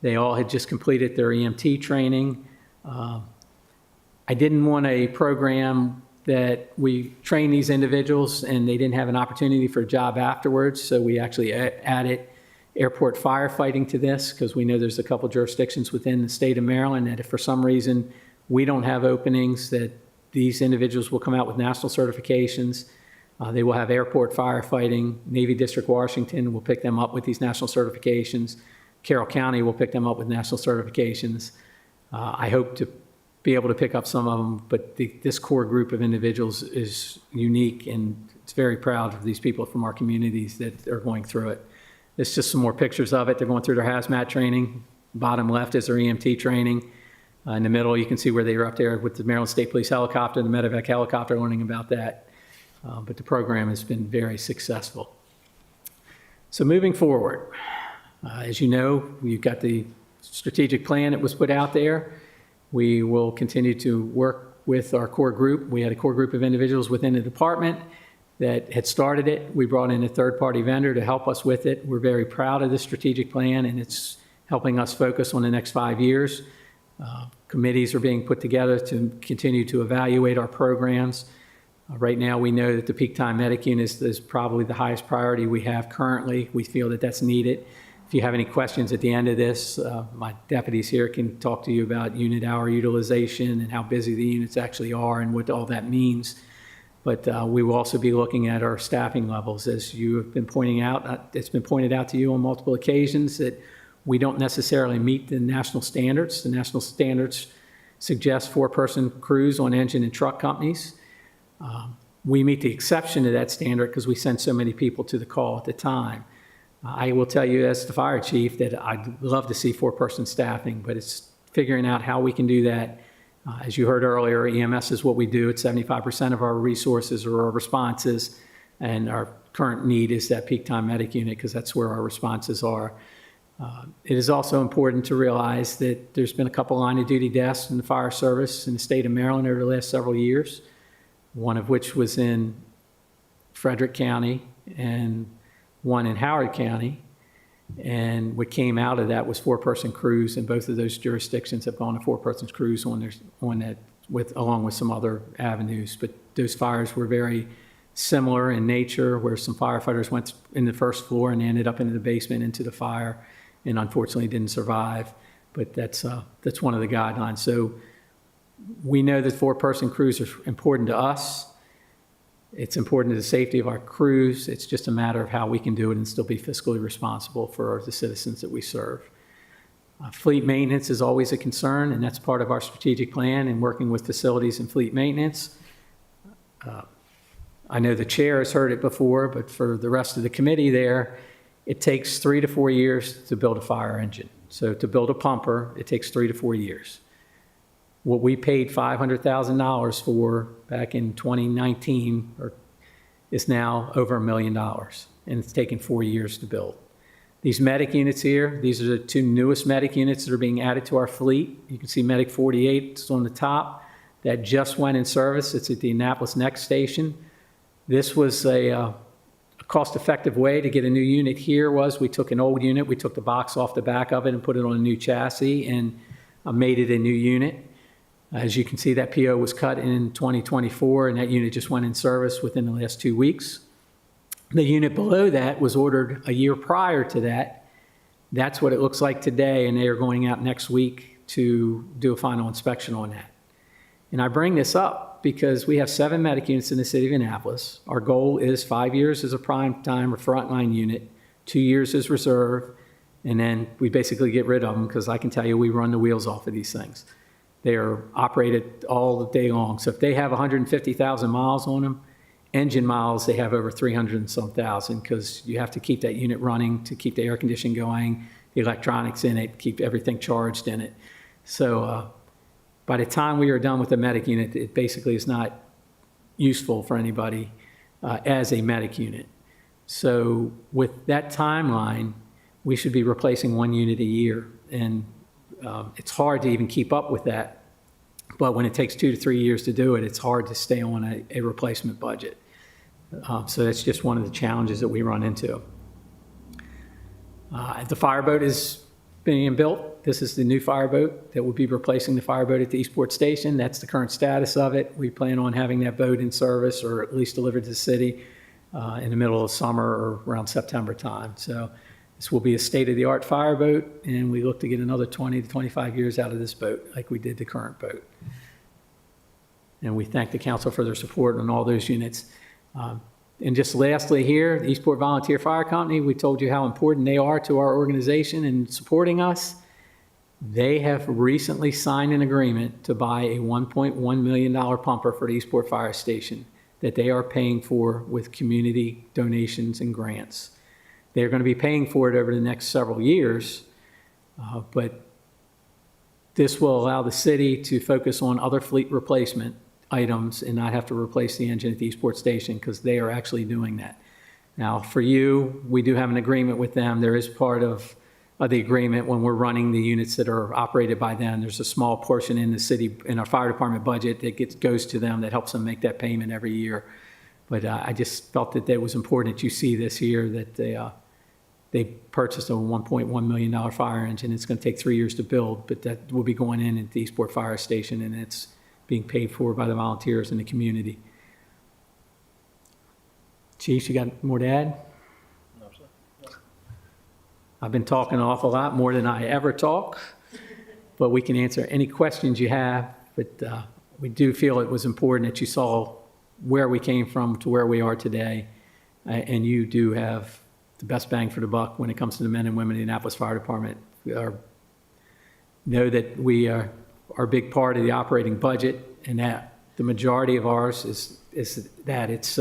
They all had just completed their EMT training. I didn't want a program that we train these individuals and they didn't have an opportunity for a job afterwards, so we actually added airport firefighting to this, because we know there's a couple jurisdictions within the state of Maryland that if for some reason we don't have openings, that these individuals will come out with national certifications. They will have airport firefighting. Navy District Washington will pick them up with these national certifications. Carroll County will pick them up with national certifications. I hope to be able to pick up some of them, but this core group of individuals is unique, and it's very proud of these people from our communities that are going through it. There's just some more pictures of it. They're going through their hazmat training. Bottom left is their EMT training. In the middle, you can see where they were up there with the Maryland State Police helicopter, the medevac helicopter, learning about that. But the program has been very successful. So moving forward, as you know, you've got the strategic plan that was put out there. We will continue to work with our core group. We had a core group of individuals within the department that had started it. We brought in a third-party vendor to help us with it. We're very proud of the strategic plan, and it's helping us focus on the next 5 years. Committees are being put together to continue to evaluate our programs. Right now, we know that the peak time medic unit is probably the highest priority we have currently. We feel that that's needed. If you have any questions at the end of this, my deputies here can talk to you about unit hour utilization and how busy the units actually are and what all that means. But we will also be looking at our staffing levels. As you have been pointing out, it's been pointed out to you on multiple occasions that we don't necessarily meet the national standards. The national standards suggest 4-person crews on engine and truck companies. We meet the exception to that standard because we send so many people to the call at the time. I will tell you as the fire chief that I'd love to see 4-person staffing, but it's figuring out how we can do that. As you heard earlier, EMS is what we do. It's 75% of our resources or our responses, and our current need is that peak time medic unit because that's where our responses are. It is also important to realize that there's been a couple line of duty deaths in the fire service in the state of Maryland over the last several years, one of which was in Frederick County and one in Howard County. And what came out of that was 4-person crews, and both of those jurisdictions have gone to 4-person crews on that along with some other avenues. But those fires were very similar in nature, where some firefighters went in the first floor and ended up into the basement into the fire, and unfortunately didn't survive. But that's one of the guidelines. So we know that 4-person crews are important to us. It's important to the safety of our crews. It's just a matter of how we can do it and still be fiscally responsible for the citizens that we serve. Fleet maintenance is always a concern, and that's part of our strategic plan and working with facilities and fleet maintenance. I know the chair has heard it before, but for the rest of the committee there, it takes 3 to 4 years to build a fire engine. So to build a pumper, it takes 3 to 4 years. What we paid $500,000 for back in 2019 is now over $1 million, and it's taken 4 years to build. These medic units here, these are the 2 newest medic units that are being added to our fleet. You can see Medic 48, it's on the top. That just went in service. It's at the Annapolis Next Station. This was a cost-effective way to get a new unit here was we took an old unit, we took the box off the back of it and put it on a new chassis and made it a new unit. As you can see, that PO was cut in 2024, and that unit just went in service within the last 2 weeks. The unit below that was ordered a year prior to that. That's what it looks like today, and they are going out next week. to do a final inspection on that. And I bring this up because we have 7 medic units in the city of Annapolis. Our goal is 5 years as a prime time or frontline unit, 2 years as reserve, and then we basically get rid of them because I can tell you we run the wheels off of these things. They are operated all the day long. So if they have 150,000 miles on them, engine miles, they have over 300 and some thousand because you have to keep that unit running to keep the air conditioning going, the electronics in it, keep everything charged in it. So by the time we are done with the medic unit, it basically is not useful for anybody as a medic unit. So with that timeline, we should be replacing 1 unit a year. And it's hard to even keep up with that. But when it takes 2 to 3 years to do it, it's hard to stay on a replacement budget. So that's just one of the challenges that we run into. The fireboat is being built. This is the new fireboat that will be replacing the fireboat at the Eastport Station. That's the current status of it. We plan on having that boat in service or at least delivered to the city in the middle of summer or around September time. So this will be a state-of-the-art fireboat, and we look to get another 20 to 25 years out of this boat like we did the current boat. And we thank the council for their support on all those units. And just lastly here, the Eastport Volunteer Fire Company, we told you how important they are to our organization and supporting us. They have recently signed an agreement to buy a $1.1 million pumper for the Eastport Fire Station that they are paying for with community donations and grants. They're going to be paying for it over the next several years, but this will allow the city to focus on other fleet replacement items and not have to replace the engine at the Eastport Station because they are actually doing that. Now, for you, we do have an agreement with them. There is part of the agreement when we're running the units that are operated by them. There's a small portion in the city, in our fire department budget that goes to them that helps them make that payment every year. But I just felt that it was important that you see this year, that they purchased a $1.1 million fire engine. It's going to take 3 years to build, but that will be going in at the Eastport Fire Station, and it's being paid for by the volunteers in the community. Chief, you got more to add? No, sir. I've been talking an awful lot, more than I ever talk, but we can answer any questions you have. But we do feel it was important that you saw where we came from to where we are today, and you do have the best bang for the buck when it comes to the men and women in the Annapolis Fire Department. Know that we are a big part of the operating budget, and that the majority of ours is that it's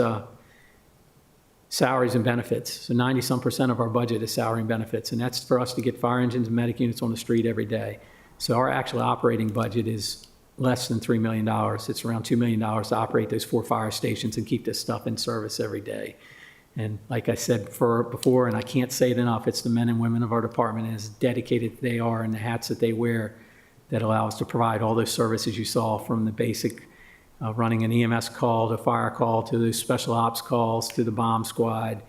salaries and benefits. So 90-some% of our budget is salary and benefits, and that's for us to get fire engines and medic units on the street every day. So our actual operating budget is less than $3 million. It's around $2 million to operate those 4 fire stations and keep this stuff in service every day. And like I said before, and I can't say it enough, it's the men and women of our department, and as dedicated they are and the hats that they wear that allow us to provide all those services you saw, from the basic running an EMS call to fire call to the special ops calls to the bomb squad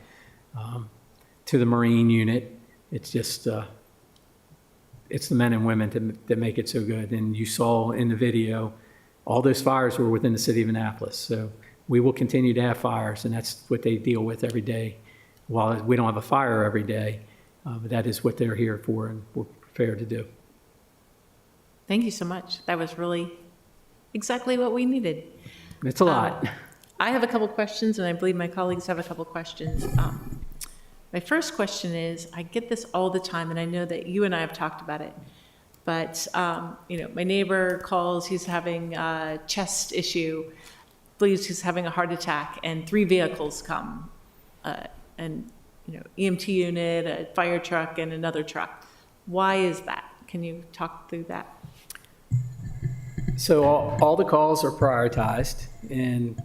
to the Marine unit. It's just, it's the men and women that make it so good. And you saw in the video, all those fires were within the city of Annapolis. So we will continue to have fires, and that's what they deal with every day. While we don't have a fire every day, but that is what they're here for, and we're prepared to do. Thank you so much. That was really exactly what we needed. It's a lot. I have a couple questions, and I believe my colleagues have a couple questions. My first question is, I get this all the time, and I know that you and I have talked about it, but my neighbor calls, he's having a chest issue, believes he's having a heart attack, and 3 vehicles come, and EMT unit, a fire truck, and another truck. Why is that? Can you talk through that? So all the calls are prioritized, and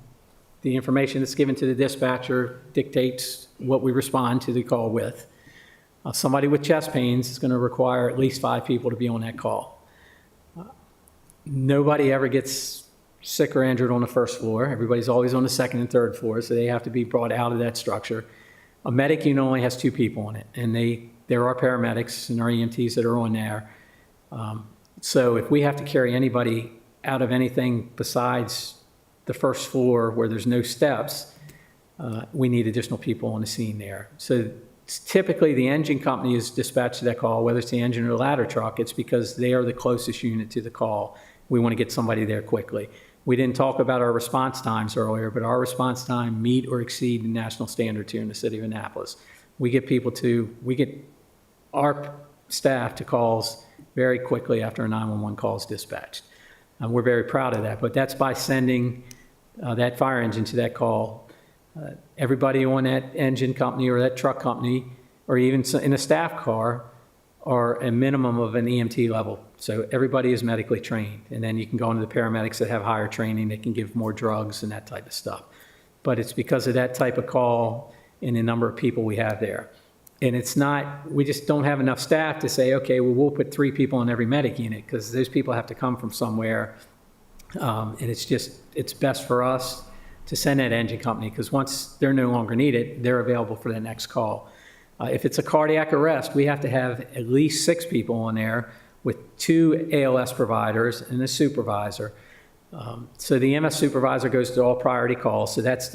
the information that's given to the dispatcher dictates what we respond to the call with. Somebody with chest pains is going to require at least 5 people to be on that call. Nobody ever gets sick or injured on the first floor. Everybody's always on the second and third floor, so they have to be brought out of that structure. A medic unit only has 2 people on it, and there are paramedics and our EMTs that are on there. So if we have to carry anybody out of anything besides the first floor where there's no steps, we need additional people on the scene there. So typically the engine company is dispatched to that call, whether it's the engine or the ladder truck, it's because they are the closest unit to the call. We want to get somebody there quickly. We didn't talk about our response times earlier, but our response time meet or exceed the national standards here in the city of Annapolis. We get our staff to calls very quickly after a 911 call is dispatched. And we're very proud of that, but that's by sending that fire engine to that call. Everybody on that engine company or that truck company, or even in a staff car, are a minimum of an EMT level. So everybody is medically trained. And then you can go into the paramedics that have higher training that can give more drugs and that type of stuff. But it's because of that type of call and the number of people we have there. And it's not, we just don't have enough staff to say, okay, well, we'll put 3 people in every medic unit, because those people have to come from somewhere. And it's best for us to send that engine company, because once they're no longer needed, they're available for the next call. If it's a cardiac arrest, we have to have at least 6 people in there with 2 ALS providers and a supervisor. So the EMS supervisor goes to all priority calls. So that's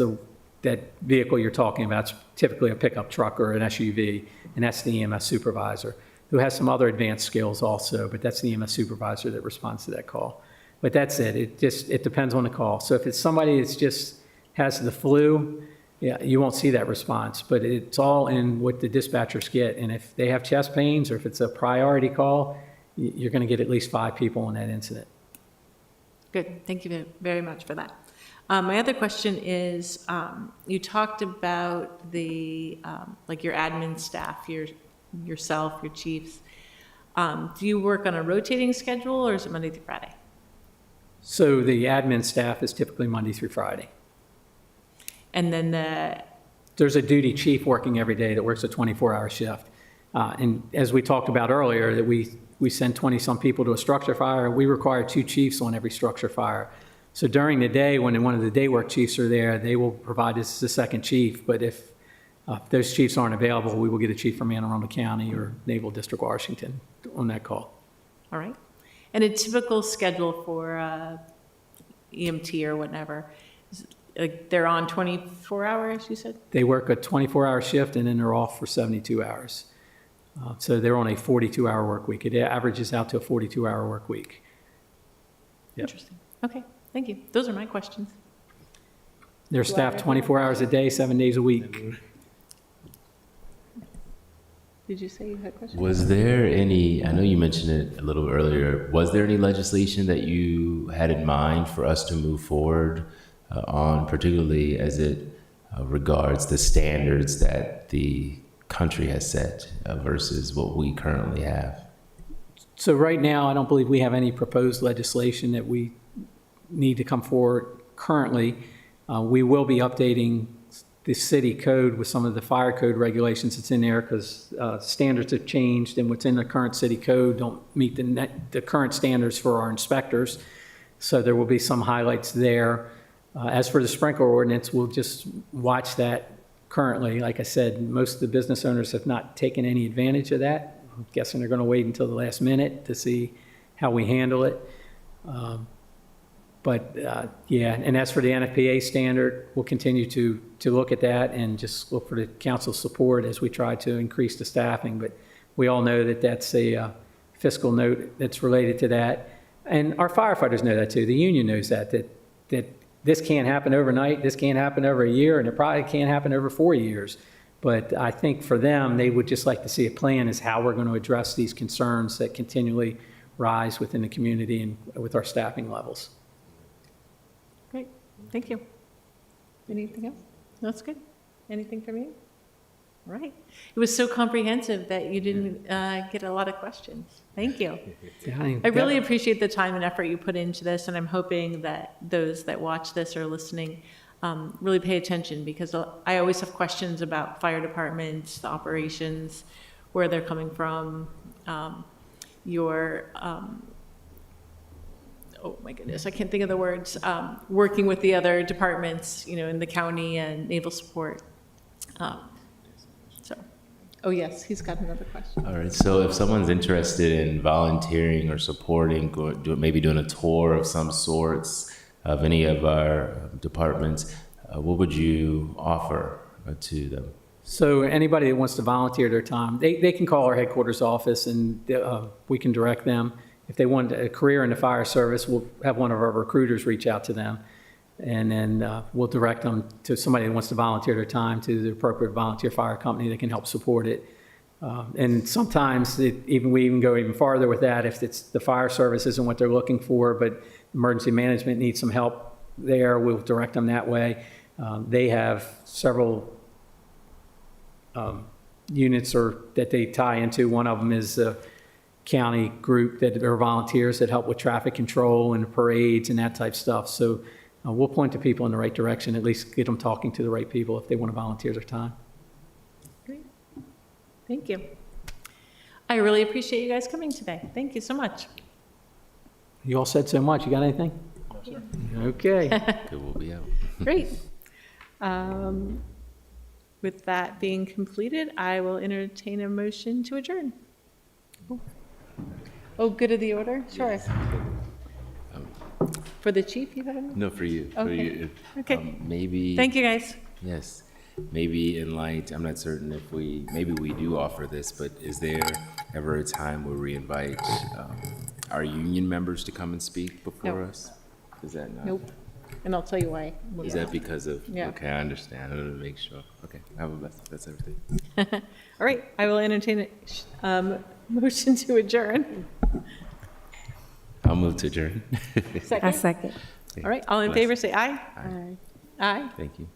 that vehicle you're talking about. It's typically a pickup truck or an SUV, and that's the EMS supervisor, who has some other advanced skills also, but that's the EMS supervisor that responds to that call. But that's it. It depends on the call. So if it's somebody that's just has the flu, yeah, you won't see that response, but it's all in what the dispatchers get. And if they have chest pains or if it's a priority call, you're going to get at least 5 people in that incident. Good, thank you very much for that. My other question is, you talked about the, like your admin staff, yourself, your chiefs. Do you work on a rotating schedule, or is it Monday through Friday? So the admin staff is typically Monday through Friday. And then There's a duty chief working every day that works a 24-hour shift. And as we talked about earlier, that we send 20-some people to a structure fire. We require 2 chiefs on every structure fire. So during the day, when one of the day work chiefs are there, they will provide us the second chief. But if those chiefs aren't available, we will get a chief from Anne Arundel County or Naval District, Washington on that call. all right. And a typical schedule for EMT or whatever, like they're on 24 hours, you said? They work a 24-hour shift, and then they're off for 72 hours. So they're on a 42-hour work week. It averages out to a 42-hour work week. Yep. Interesting. Okay, thank you. Those are my questions. They're staffed 24 hours a day, 7 days a week. Did you say you had questions? Was there any, I know you mentioned it a little earlier, was there any legislation that you had in mind for us to move forward on, particularly as it regards the standards that the country has set versus what we currently have? So right now, I don't believe we have any proposed legislation that we need to come forward currently. We will be updating the city code with some of the fire code regulations that's in there, because standards have changed, and what's in the current city code don't meet the current standards for our inspectors. So there will be some highlights there. As for the sprinkler ordinance, we'll just watch that currently. Like I said, most of the business owners have not taken any advantage of that. I'm guessing they're going to wait until the last minute to see how we handle it. Yeah, and as for the NFPA standard, we'll continue to look at that and just look for the council's support as we try to increase the staffing. But we all know that that's a fiscal note that's related to that. And our firefighters know that too. The union knows that this can't happen overnight, this can't happen over a year, and it probably can't happen over 4 years. But I think for them, they would just like to see a plan as how we're going to address these concerns that continually rise within the community and with our staffing levels. Great, thank you. Anything else? That's good. Anything from you? All right. It was so comprehensive that you didn't get a lot of questions. Thank you. I really appreciate the time and effort you put into this, and I'm hoping that those that watch this or listening really pay attention, because I always have questions about fire departments, the operations, where they're coming from, oh my goodness, I can't think of the words, working with the other departments, in the county and naval support. Oh yes, he's got another question. All right, so if someone's interested in volunteering or supporting, maybe doing a tour of some sorts of any of our departments, what would you offer to them? So anybody that wants to volunteer their time, they can call our headquarters office and we can direct them. If they want a career in the fire service, we'll have one of our recruiters reach out to them. And then we'll direct them to somebody that wants to volunteer their time to the appropriate volunteer fire company that can help support it. And sometimes we even go even farther with that if it's the fire service isn't what they're looking for, but emergency management needs some help there, we'll direct them that way. They have several units that they tie into. One of them is a county group that are volunteers that help with traffic control and parades and that type of stuff. So we'll point the people in the right direction, at least get them talking to the right people if they want to volunteer their time. Great. Thank you. I really appreciate you guys coming today. Thank you so much. You all said so much. You got anything? No, sir. Okay. Good, we'll be out. Great. With that being completed, I will entertain a motion to adjourn. Oh, good of the order? Sure. For the chief, you have a? No, for you. For Okay. you. Okay. Maybe. Thank you, guys. Yes. Maybe in light, I'm not certain if maybe we do offer this, but is there ever a time where we invite our union members to come and speak before No. us? Is that not? Nope. And I'll tell you why. Is that because of? Yeah. Okay, I understand. I want to make sure. Okay, that's everything. All right, I will entertain a motion to adjourn. I'll move to adjourn. Second? second. All right, all in favor, say aye. Aye. Aye. Thank you.